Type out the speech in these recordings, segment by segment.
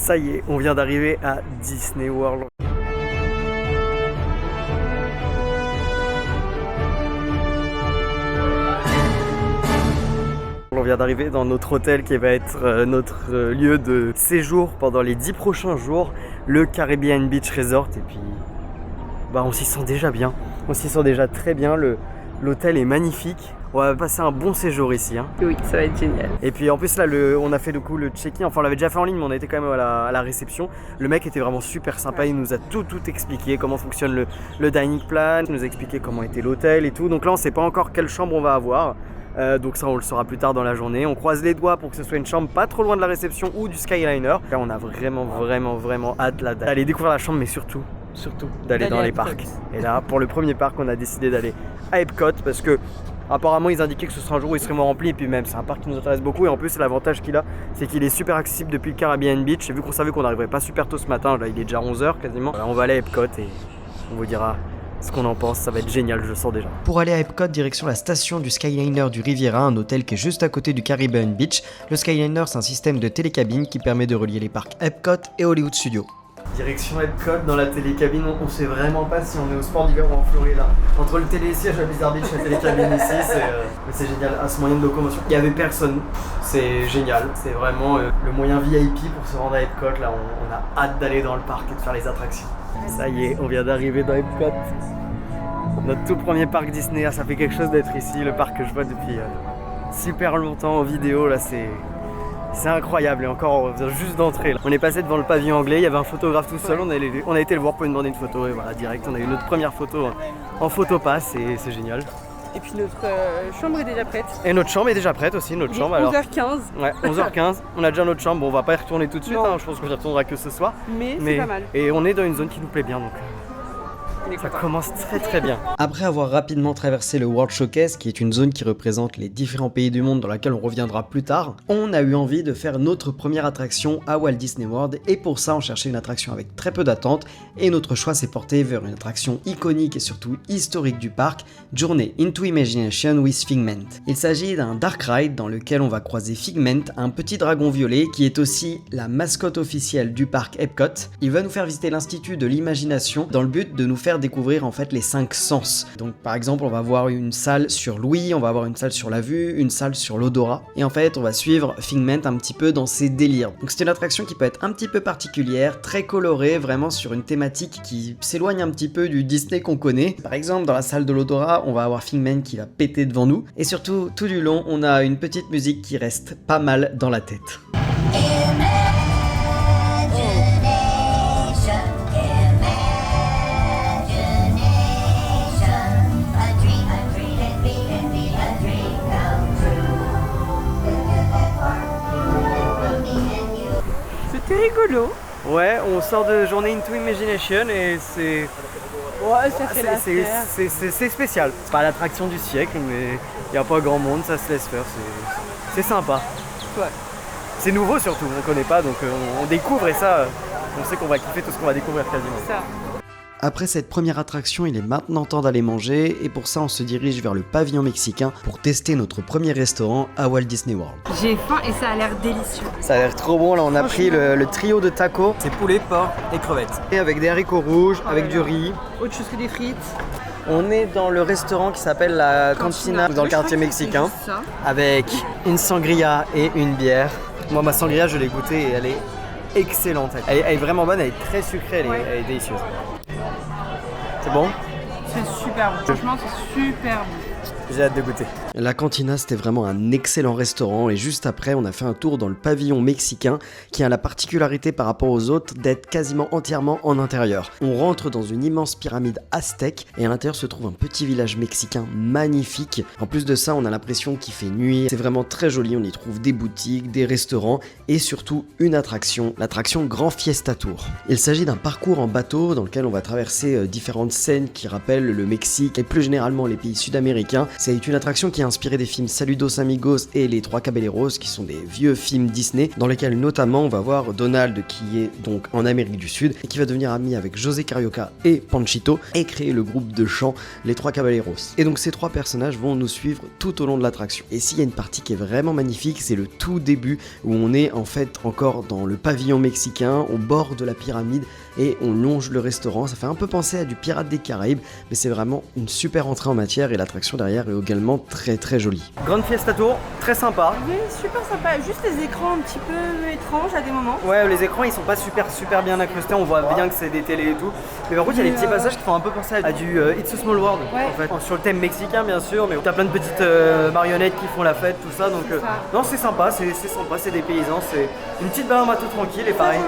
Ça y est, on vient d'arriver à Disney World. On vient d'arriver dans notre hôtel qui va être notre lieu de séjour pendant les 10 prochains jours, le Caribbean Beach Resort. Et puis, on s'y sent déjà bien. On s'y sent déjà très bien. L'hôtel est magnifique. On va passer un bon séjour ici. Oui, ça va être génial. Et puis en plus là, on a fait du coup le check-in. Enfin, on l'avait déjà fait en ligne, mais on a été quand même à la réception. Le mec était vraiment super sympa. Il nous a tout expliqué, comment fonctionne le dining plan. Il nous a expliqué comment était l'hôtel et tout. Donc là, on sait pas encore quelle chambre on va avoir. Donc ça, on le saura plus tard dans la journée. On croise les doigts pour que ce soit une chambre pas trop loin de la réception ou du Skyliner. Là, on a vraiment hâte là d'aller découvrir la chambre, mais surtout d'aller dans les parcs. Et là, pour le premier parc, on a décidé d'aller à Epcot parce que apparemment ils indiquaient que ce sera un jour où il serait moins rempli. Et puis même, c'est un parc qui nous intéresse beaucoup. Et en plus, l'avantage qu'il a, c'est qu'il est super accessible depuis le Caribbean Beach. Et vu qu'on savait qu'on n'arriverait pas super tôt ce matin, là il est déjà 11h quasiment. Voilà, on va aller à Epcot et on vous dira ce qu'on en pense, ça va être génial, je le sens déjà. Pour aller à Epcot, direction la station du Skyliner du Riviera, un hôtel qui est juste à côté du Caribbean Beach. Le Skyliner, c'est un système de télécabine qui permet de relier les parcs Epcot et Hollywood Studios. Direction Epcot, dans la télécabine, on sait vraiment pas si on est au sport d'hiver ou en Floride. Entre le télésiège à Blizzard Beach et la télécabine ici, c'est génial. À ce moyen de locomotion, il y avait personne, c'est génial. C'est vraiment le moyen VIP pour se rendre à Epcot. Là, on a hâte d'aller dans le parc et de faire les attractions. Ça y est, on vient d'arriver dans Epcot. Notre tout premier parc Disney, ça fait quelque chose d'être ici. Le parc que je vois depuis super longtemps en vidéo, là c'est incroyable. Et encore, on vient juste d'entrer. On est passé devant le pavillon anglais, il y avait un photographe tout seul, on a été le voir pour lui demander une photo et voilà, direct, on a eu notre première photo en photopass et c'est génial. Et puis notre chambre est déjà prête. Et notre chambre est déjà prête aussi, notre chambre. 11h15. Ouais, 11h15, on a déjà notre chambre. Bon, on va pas y retourner tout de suite, je pense qu'on y retournera que ce soir. Mais c'est pas mal. Et on est dans une zone qui nous plaît bien, donc ça commence très bien. Après avoir rapidement traversé le World Showcase, qui est une zone qui représente les différents pays du monde dans laquelle on reviendra plus tard, on a eu envie de faire notre première attraction à Walt Disney World et pour ça on cherchait une attraction avec très peu d'attente et notre choix s'est porté vers une attraction iconique et surtout historique du parc, Journey into Imagination with Figment. Il s'agit d'un dark ride dans lequel on va croiser Figment, un petit dragon violet qui est aussi la mascotte officielle du parc Epcot. Il va nous faire visiter l'Institut de l'Imagination dans le but de nous faire découvrir en fait les 5 sens. Donc par exemple on va avoir une salle sur l'ouïe, on va avoir une salle sur la vue, une salle sur l'odorat et en fait on va suivre Figment un petit peu dans ses délires. Donc c'est une attraction qui peut être un petit peu particulière, très colorée, vraiment sur une thématique qui s'éloigne un petit peu du Disney qu'on connaît. Par exemple dans la salle de l'odorat on va avoir Figment qui va péter devant nous et surtout tout du long on a une petite musique qui reste pas mal dans la tête. C'était rigolo. Ouais, on sort de Journée into Imagination et c'est... Ouais, ça fait l'affaire. C'est spécial. C'est pas l'attraction du siècle, mais il n'y a pas grand monde, ça se laisse faire, c'est sympa. Ouais. C'est nouveau surtout, on connaît pas, donc on découvre et ça, on sait qu'on va kiffer tout ce qu'on va découvrir quasiment. Ça. Après cette première attraction, il est maintenant temps d'aller manger et pour ça on se dirige vers le pavillon mexicain pour tester notre premier restaurant à Walt Disney World. J'ai faim et ça a l'air délicieux. Ça a l'air trop bon, là on a pris le trio de tacos, c'est poulet, porc et crevettes. Et avec des haricots rouges, avec du riz. Autre chose que des frites. On est dans le restaurant qui s'appelle la Cantina, dans le quartier mexicain, avec une sangria et une bière. Moi ma sangria je l'ai goûtée et elle est excellente. Elle est vraiment bonne, elle est très sucrée, elle est délicieuse. C'est bon? C'est super bon. Franchement, c'est super bon. J'ai hâte de goûter. La Cantina, c'était vraiment un excellent restaurant et juste après, on a fait un tour dans le pavillon mexicain qui a la particularité par rapport aux autres d'être quasiment entièrement en intérieur. On rentre dans une immense pyramide aztèque et à l'intérieur se trouve un petit village mexicain magnifique. En plus de ça, on a l'impression qu'il fait nuit. C'est vraiment très joli, on y trouve des boutiques, des restaurants et surtout une attraction, l'attraction Grand Fiesta Tour. Il s'agit d'un parcours en bateau dans lequel on va traverser différentes scènes qui rappellent le Mexique et plus généralement les pays sud-américains C'est une attraction qui est inspirée des films Saludos Amigos et Les Trois Caballeros, qui sont des vieux films Disney, dans lesquels notamment on va voir Donald qui est donc en Amérique du Sud et qui va devenir ami avec José Carioca et Panchito et créer le groupe de chant Les Trois Caballeros. Et donc ces trois personnages vont nous suivre tout au long de l'attraction. Et s'il y a une partie qui est vraiment magnifique, c'est le tout début où on est en fait encore dans le pavillon mexicain, au bord de la pyramide, et on longe le restaurant. Ça fait un peu penser à du Pirates des Caraïbes, mais c'est vraiment une super entrée en matière et l'attraction derrière est également très très jolie. Grande Fiesta Tour, très sympa. Oui, super sympa. Juste les écrans un petit peu étranges à des moments. Ouais, les écrans ils sont pas super bien incrustés, on voit bien que c'est des télés et tout. Mais par contre, il y a des petits passages qui font un peu penser à du It's a Small World, ouais. En fait. Sur le thème mexicain, bien sûr, mais t'as plein de petites marionnettes qui font la fête, tout ça. Donc, non, c'est sympa, c'est des paysans, c'est une petite balade tout tranquille et pareil.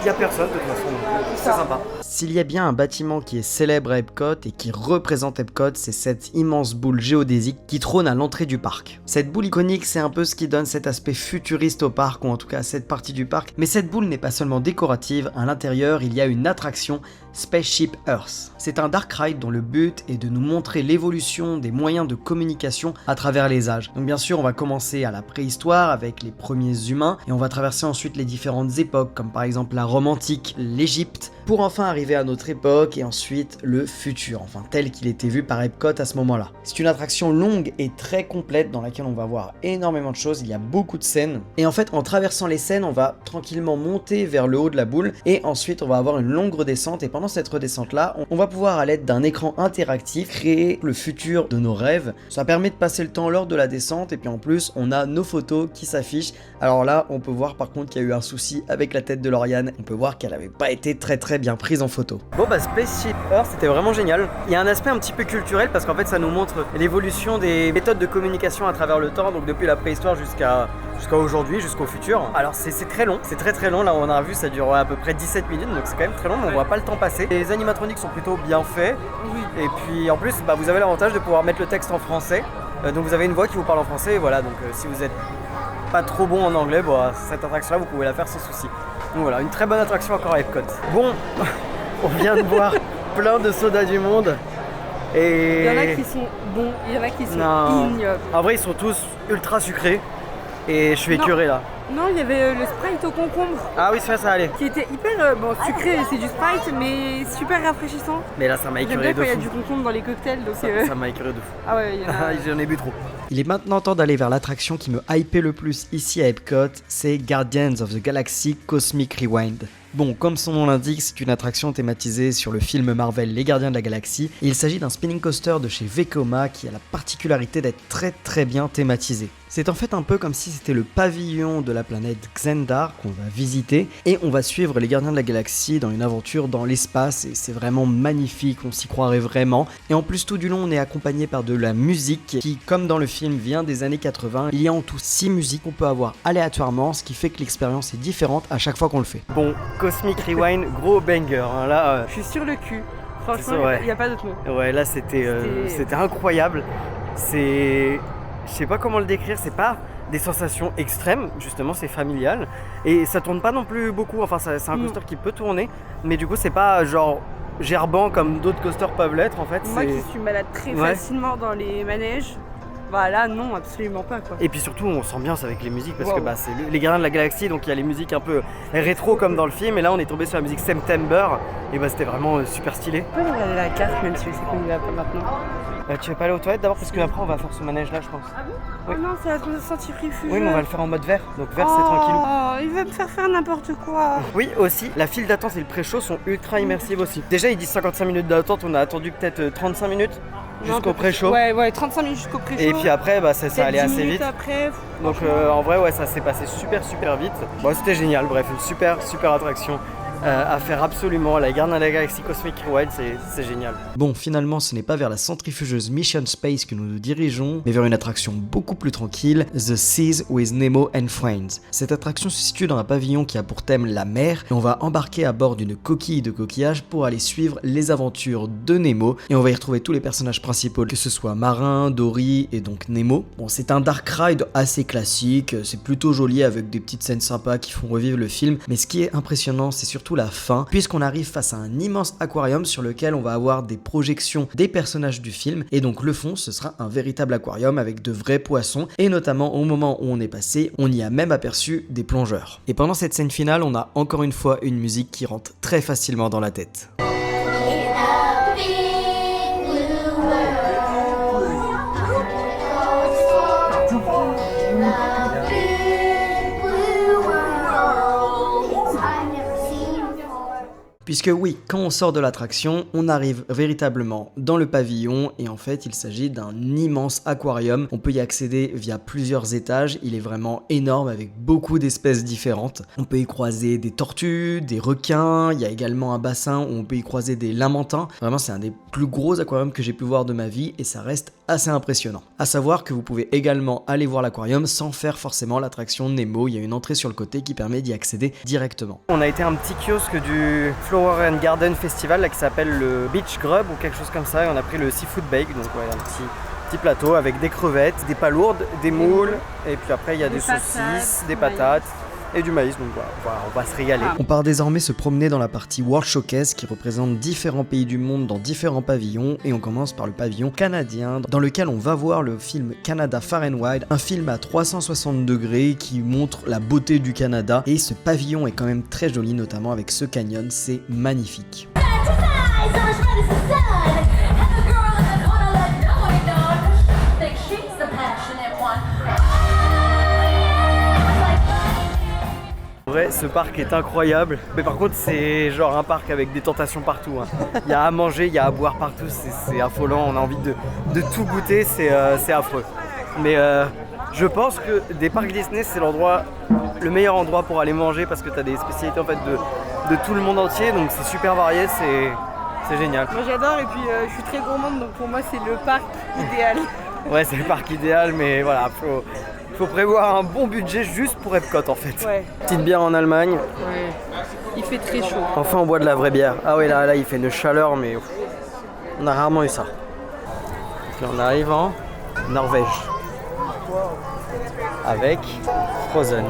Il y a personne de toute façon, donc c'est sympa. S'il y a bien un bâtiment qui est célèbre à Epcot et qui représente Epcot, c'est cette immense boule géodésique qui trône à l'entrée du parc. Cette boule iconique, c'est un peu ce qui donne cet aspect futuriste au parc, ou en tout cas à cette partie du parc. Mais cette boule n'est pas seulement décorative, à l'intérieur il y a une attraction, Spaceship Earth. C'est un dark ride dont le but est de nous montrer l'évolution des moyens de communication à travers les âges. Donc bien sûr, on va commencer à la préhistoire avec les premiers humains et on va traverser ensuite les différentes époques, comme par exemple la Rome antique, l'Égypte, pour enfin arriver à notre époque et ensuite le futur, enfin tel qu'il était vu par Epcot à ce moment-là. C'est une attraction longue et très complète dans laquelle on va voir énormément de choses, il y a beaucoup de scènes. Et en fait, en traversant les scènes, on va tranquillement monter vers le haut de la boule et ensuite on va avoir une longue redescente, et pendant cette redescente là, on va pouvoir à l'aide d'un écran interactif créer le futur de nos rêves. Ça permet de passer le temps lors de la descente et puis en plus on a nos photos qui s'affichent. Alors là, on peut voir par contre qu'il y a eu un souci avec la tête de Lauriane, on peut voir qu'elle avait pas été très bien prise en photo. Bon bah Spaceship Earth c'était vraiment génial. Il y a un aspect un petit peu culturel parce qu'en fait ça nous montre l'évolution des méthodes de communication à travers le temps, donc depuis la préhistoire jusqu'à aujourd'hui, jusqu'au futur. Alors c'est très long, c'est très long, là on a vu ça dure à peu près 17 minutes, donc c'est quand même très long, mais on voit pas le temps passer. Les animatroniques sont plutôt bien faits, et puis en plus bah, vous avez l'avantage de pouvoir mettre le texte en français, donc vous avez une voix qui vous parle en français, et voilà, donc si vous êtes pas trop bon en anglais, bah, cette attraction là vous pouvez la faire sans souci. Donc voilà, une très bonne attraction encore à Epcot. Bon, on vient de boire plein de sodas du monde. Et... il y en a qui sont bons, il y en a qui sont ignobles. En vrai, ils sont tous ultra sucrés. Et je suis écœuré là. Non, il y avait le Sprite au concombre. Ah oui, ça allait. Qui était hyper sucré, c'est du Sprite, mais super rafraîchissant. Mais là, ça m'a écœuré de fou. J'aime bien quand il y a du concombre dans les cocktails. Donc ça m'a écœuré de fou. Ah ouais, il y en a... j'en ai bu trop. Il est maintenant temps d'aller vers l'attraction qui me hypait le plus ici à Epcot, c'est Guardians of the Galaxy Cosmic Rewind. Bon, comme son nom l'indique, c'est une attraction thématisée sur le film Marvel Les Gardiens de la Galaxie, et il s'agit d'un spinning coaster de chez Vekoma qui a la particularité d'être très bien thématisé. C'est en fait un peu comme si c'était le pavillon de la planète Xendar qu'on va visiter, et on va suivre les Gardiens de la Galaxie dans une aventure dans l'espace, et c'est vraiment magnifique, on s'y croirait vraiment. Et en plus tout du long on est accompagné par de la musique qui, comme dans le film, vient des années 80. Il y a en tout 6 musiques qu'on peut avoir aléatoirement, ce qui fait que l'expérience est différente à chaque fois qu'on le fait. Bon, Cosmic Rewind, gros banger, hein, là... Je suis sur le cul, franchement il n'y a pas d'autre mot. Ouais, là c'était incroyable, c'est... Je sais pas comment le décrire, c'est pas des sensations extrêmes, justement c'est familial, et ça tourne pas non plus beaucoup, enfin c'est un coaster qui peut tourner, mais du coup c'est pas genre gerbant comme d'autres coasters peuvent l'être en fait. Moi qui suis malade très facilement dans les manèges, bah là non, absolument pas quoi. Et puis surtout on s'ambiance avec les musiques parce que bah, c'est les Gardiens de la Galaxie, donc il y a les musiques un peu rétro comme dans le film, et là on est tombé sur la musique September, et bah c'était vraiment super stylé. On peut regarder la carte même si je sais qu'on y va pas maintenant. Tu veux pas aller aux toilettes d'abord parce qu'après on va faire ce manège là je pense. Ah bon? Oui. Oh non, ça va se sentir réfugié. Oui, mais on va le faire en mode vert, donc vert c'est tranquille. Oh, il va me faire n'importe quoi. Oui, aussi, la file d'attente et le pré-show sont ultra immersives aussi. Déjà ils disent 55 minutes d'attente, on a attendu peut-être 35 minutes jusqu'au pré-show. Ouais, 35 minutes jusqu'au pré-show. Et puis après, bah, ça allait assez vite. Après, donc en vrai, ouais, ça s'est passé super vite. Bon, c'était génial, bref, une super attraction. À faire absolument, la Gardiens de la Galaxie Cosmic Rewind, c'est génial. Bon, finalement, ce n'est pas vers la centrifugeuse Mission Space que nous nous dirigeons, mais vers une attraction beaucoup plus tranquille, The Seas with Nemo and Friends. Cette attraction se situe dans un pavillon qui a pour thème la mer, et on va embarquer à bord d'une coquille de coquillage pour aller suivre les aventures de Nemo, et on va y retrouver tous les personnages principaux, que ce soit Marin, Dory et donc Nemo. Bon, c'est un dark ride assez classique, c'est plutôt joli avec des petites scènes sympas qui font revivre le film, mais ce qui est impressionnant, c'est surtout surtout la fin, puisqu'on arrive face à un immense aquarium sur lequel on va avoir des projections des personnages du film, et donc le fond ce sera un véritable aquarium avec de vrais poissons, et notamment au moment où on est passé, on y a même aperçu des plongeurs. Et pendant cette scène finale, on a encore une fois une musique qui rentre très facilement dans la tête. Puisque oui, quand on sort de l'attraction, on arrive véritablement dans le pavillon et en fait il s'agit d'un immense aquarium. On peut y accéder via plusieurs étages, il est vraiment énorme avec beaucoup d'espèces différentes. On peut y croiser des tortues, des requins, il y a également un bassin où on peut y croiser des lamantins. Vraiment c'est un des plus gros aquariums que j'ai pu voir de ma vie et ça reste assez impressionnant. A savoir que vous pouvez également aller voir l'aquarium sans faire forcément l'attraction Nemo, il y a une entrée sur le côté qui permet d'y accéder directement. On a été à un petit kiosque du Flower and Garden Festival là, qui s'appelle le Beach Grub ou quelque chose comme ça et on a pris le Seafood Bake, donc ouais, un petit plateau avec des crevettes, des palourdes, des moules et puis après il y a des saucisses, des patates et du maïs, donc voilà, on va se régaler. On part désormais se promener dans la partie World Showcase qui représente différents pays du monde dans différents pavillons et on commence par le pavillon canadien dans lequel on va voir le film Canada Far and Wide, un film à 360 degrés qui montre la beauté du Canada et ce pavillon est quand même très joli notamment avec ce canyon, c'est magnifique. En vrai, ce parc est incroyable, mais par contre c'est genre un parc avec des tentations partout. Il y a à manger, il y a à boire partout, c'est affolant, on a envie de tout goûter, c'est affreux. Mais je pense que des parcs Disney c'est le meilleur endroit pour aller manger parce que tu as des spécialités en fait de tout le monde entier, donc c'est super varié, c'est génial. Moi j'adore et puis je suis très gourmande donc pour moi c'est le parc idéal. Ouais, c'est le parc idéal, mais voilà, faut prévoir un bon budget juste pour Epcot en fait. Ouais. Petite bière en Allemagne. Ouais. Il fait très chaud. Enfin on boit de la vraie bière. Ah ouais là il fait une chaleur mais on a rarement eu ça. Donc là, on arrive en Norvège. Avec Frozen.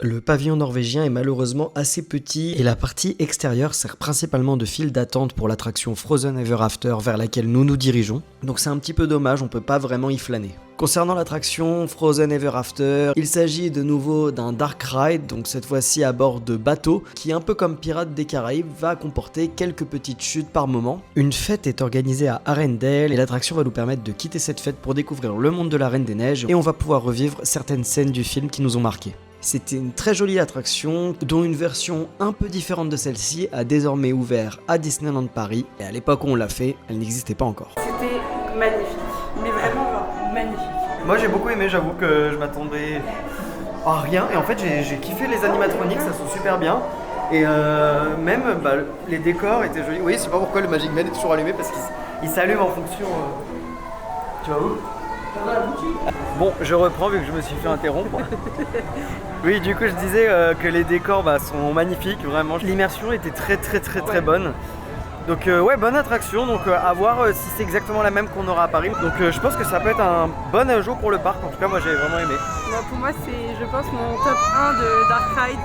Le pavillon norvégien est malheureusement assez petit et la partie extérieure sert principalement de file d'attente pour l'attraction Frozen Ever After vers laquelle nous nous dirigeons. Donc c'est un petit peu dommage, on peut pas vraiment y flâner. Concernant l'attraction Frozen Ever After, il s'agit de nouveau d'un dark ride, donc cette fois-ci à bord de bateau, qui un peu comme Pirates des Caraïbes va comporter quelques petites chutes par moment. Une fête est organisée à Arendelle et l'attraction va nous permettre de quitter cette fête pour découvrir le monde de la Reine des Neiges et on va pouvoir revivre certaines scènes du film qui nous ont marqués. C'était une très jolie attraction, dont une version un peu différente de celle-ci a désormais ouvert à Disneyland Paris, et à l'époque où on l'a fait, elle n'existait pas encore. C'était magnifique, mais vraiment magnifique. Moi j'ai beaucoup aimé, j'avoue que je m'attendais à rien, et en fait j'ai kiffé les animatroniques, ça sont super bien, et même les décors étaient jolis. Oui, c'est pas pourquoi le Magic Man est toujours allumé, parce qu'il s'allume en fonction... Tu vas où ? Bon, je reprends vu que je me suis fait interrompre. Oui, du coup, je disais que les décors sont magnifiques, vraiment. L'immersion était très bonne. Donc, ouais, bonne attraction. Donc, à voir si c'est exactement la même qu'on aura à Paris. Donc, je pense que ça peut être un bon ajout pour le parc. En tout cas, moi, j'ai vraiment aimé. Pour moi, c'est, je pense, mon top 1 de Dark Ride.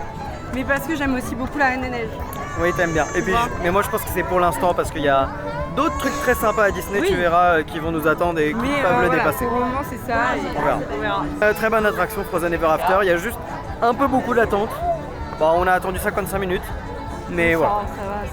Mais parce que j'aime aussi beaucoup la Reine des Neiges. Oui, t'aimes bien. Et puis, mais moi, je pense que c'est pour l'instant parce qu'il y a d'autres trucs très sympas à Disney, oui. Tu verras, qui vont nous attendre et qui peuvent le dépasser. Pour le moment, c'est ça. On verra. Très bonne attraction, Frozen Ever After. Il y a juste un peu beaucoup d'attente. Bon, on a attendu 55 minutes. Mais voilà.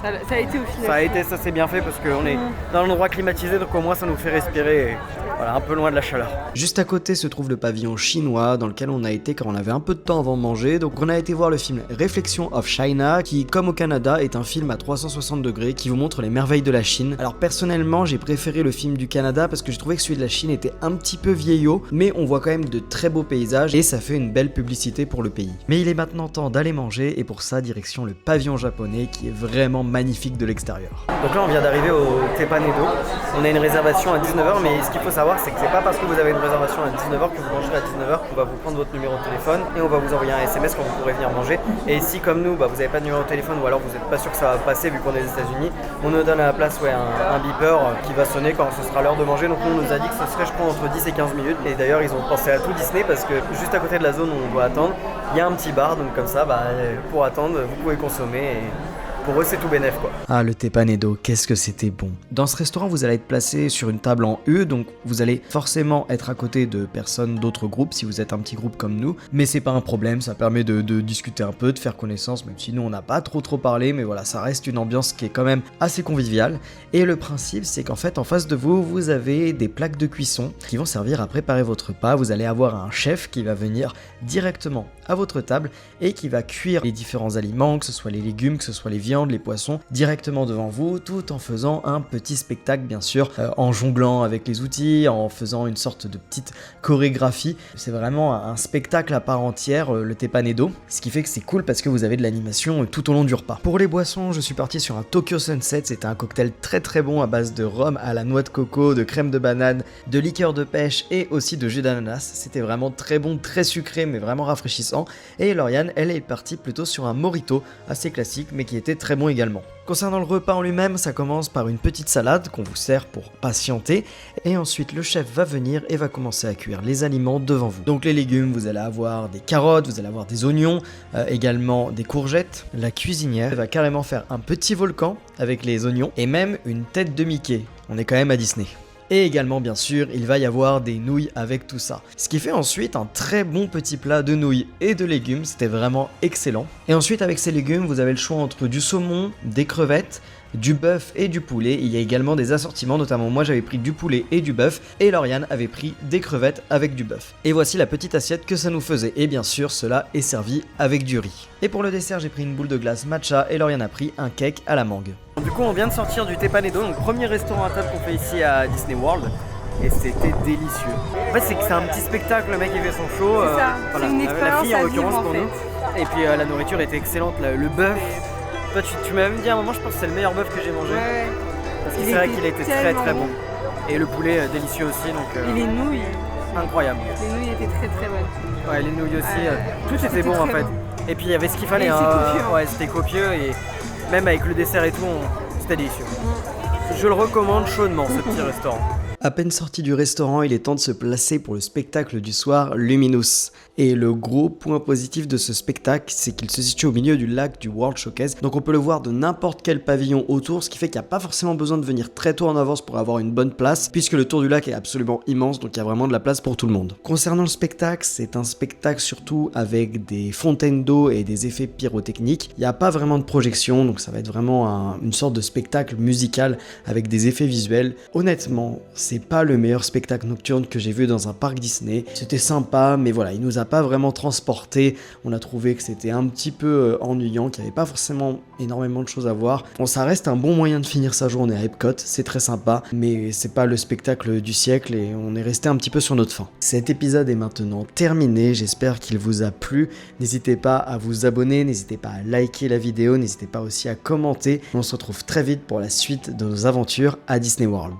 Ça a été au final. Ça s'est bien fait parce qu'on est dans l'endroit climatisé, donc au moins ça nous fait respirer. Et voilà, un peu loin de la chaleur. Juste à côté se trouve le pavillon chinois dans lequel on a été quand on avait un peu de temps avant de manger. Donc on a été voir le film Reflection of China qui, comme au Canada, est un film à 360 degrés qui vous montre les merveilles de la Chine. Alors personnellement, j'ai préféré le film du Canada parce que je trouvais que celui de la Chine était un petit peu vieillot, mais on voit quand même de très beaux paysages et ça fait une belle publicité pour le pays. Mais il est maintenant temps d'aller manger et pour ça, direction le pavillon japonais qui est vraiment magnifique de l'extérieur. Donc là, on vient d'arriver au Tepanedo. On a une réservation à 19h, mais ce qu'il faut savoir, c'est que c'est pas parce que vous avez une réservation à 19h que vous mangerez à 19h qu'on va vous prendre votre numéro de téléphone et on va vous envoyer un SMS quand vous pourrez venir manger. Et si, comme nous, vous n'avez pas de numéro de téléphone ou alors vous n'êtes pas sûr que ça va passer vu qu'on est aux États-Unis, on nous donne à la place un beeper qui va sonner quand ce sera l'heure de manger. Donc nous, on nous a dit que ce serait, je crois, entre 10 et 15 minutes. Et d'ailleurs, ils ont pensé à tout Disney parce que juste à côté de la zone où on doit attendre, il y a un petit bar. Donc comme ça, pour attendre, vous pouvez consommer. pour eux c'est tout bénef quoi. Ah, le tepanedo, qu'est-ce que c'était bon. Dans ce restaurant, vous allez être placé sur une table en U, donc vous allez forcément être à côté de personnes d'autres groupes si vous êtes un petit groupe comme nous, mais c'est pas un problème, ça permet de discuter un peu, de faire connaissance, même si nous on n'a pas trop parlé, mais voilà, ça reste une ambiance qui est quand même assez conviviale. Et le principe, c'est qu'en fait, en face de vous, vous avez des plaques de cuisson qui vont servir à préparer votre repas. Vous allez avoir un chef qui va venir directement à votre table et qui va cuire les différents aliments, que ce soit les légumes, que ce soit les viandes, les poissons, directement devant vous, tout en faisant un petit spectacle, bien sûr, en jonglant avec les outils, en faisant une sorte de petite chorégraphie. C'est vraiment un spectacle à part entière, le tepanedo, ce qui fait que c'est cool parce que vous avez de l'animation tout au long du repas. Pour les boissons, je suis parti sur un Tokyo Sunset. C'était un cocktail très bon à base de rhum à la noix de coco, de crème de banane, de liqueur de pêche et aussi de jus d'ananas. C'était vraiment très bon, très sucré, mais vraiment rafraîchissant. Et Lauriane, elle est partie plutôt sur un mojito, assez classique, mais qui était très bon également. Concernant le repas en lui-même, ça commence par une petite salade qu'on vous sert pour patienter, et ensuite le chef va venir et va commencer à cuire les aliments devant vous. Donc les légumes, vous allez avoir des carottes, vous allez avoir des oignons, également des courgettes. La cuisinière va carrément faire un petit volcan avec les oignons, et même une tête de Mickey. On est quand même à Disney. Et également, bien sûr, il va y avoir des nouilles avec tout ça. Ce qui fait ensuite un très bon petit plat de nouilles et de légumes, c'était vraiment excellent. Et ensuite, avec ces légumes, vous avez le choix entre du saumon, des crevettes, du bœuf et du poulet. Il y a également des assortiments, notamment moi j'avais pris du poulet et du bœuf, et Lauriane avait pris des crevettes avec du bœuf. Et voici la petite assiette que ça nous faisait, et bien sûr cela est servi avec du riz. Et pour le dessert, j'ai pris une boule de glace matcha et Lauriane a pris un cake à la mangue. Du coup on vient de sortir du tepanedo, donc premier restaurant à table qu'on fait ici à Disney World. Et c'était délicieux. En fait c'est que c'est un petit spectacle, le mec il fait son show. C'est ça, voilà. c'est une La expérience fille en à vivre l'occurrence en pour fait. nous. Et puis la nourriture était excellente, le bœuf. Toi tu m'as même dit à un moment, je pense que c'est le meilleur bœuf que j'ai mangé. Ouais. Parce que c'est vrai qu'il était très tellement bon. Et le poulet délicieux aussi, donc Et les nouilles, incroyable. les nouilles étaient très bonnes. Ouais, les nouilles aussi, tout c'était était bon en très fait. bon. Et puis il y avait ce qu'il fallait, Et c'est copieux, hein. Ouais, c'était copieux et même avec le dessert et tout, c'était délicieux. Je le recommande chaudement ce petit restaurant. À peine sorti du restaurant, il est temps de se placer pour le spectacle du soir Luminous. Et le gros point positif de ce spectacle, c'est qu'il se situe au milieu du lac du World Showcase, donc on peut le voir de n'importe quel pavillon autour, ce qui fait qu'il n'y a pas forcément besoin de venir très tôt en avance pour avoir une bonne place, puisque le tour du lac est absolument immense, donc il y a vraiment de la place pour tout le monde. Concernant le spectacle, c'est un spectacle surtout avec des fontaines d'eau et des effets pyrotechniques. Il n'y a pas vraiment de projection, donc ça va être vraiment une sorte de spectacle musical avec des effets visuels. Honnêtement, c'est pas le meilleur spectacle nocturne que j'ai vu dans un parc Disney. C'était sympa, mais voilà, il nous a pas vraiment transporté. On a trouvé que c'était un petit peu ennuyant, qu'il n'y avait pas forcément énormément de choses à voir. Bon, ça reste un bon moyen de finir sa journée à Epcot, c'est très sympa, mais c'est pas le spectacle du siècle et on est resté un petit peu sur notre faim. Cet épisode est maintenant terminé, j'espère qu'il vous a plu. N'hésitez pas à vous abonner, n'hésitez pas à liker la vidéo, n'hésitez pas aussi à commenter. On se retrouve très vite pour la suite de nos aventures à Disney World.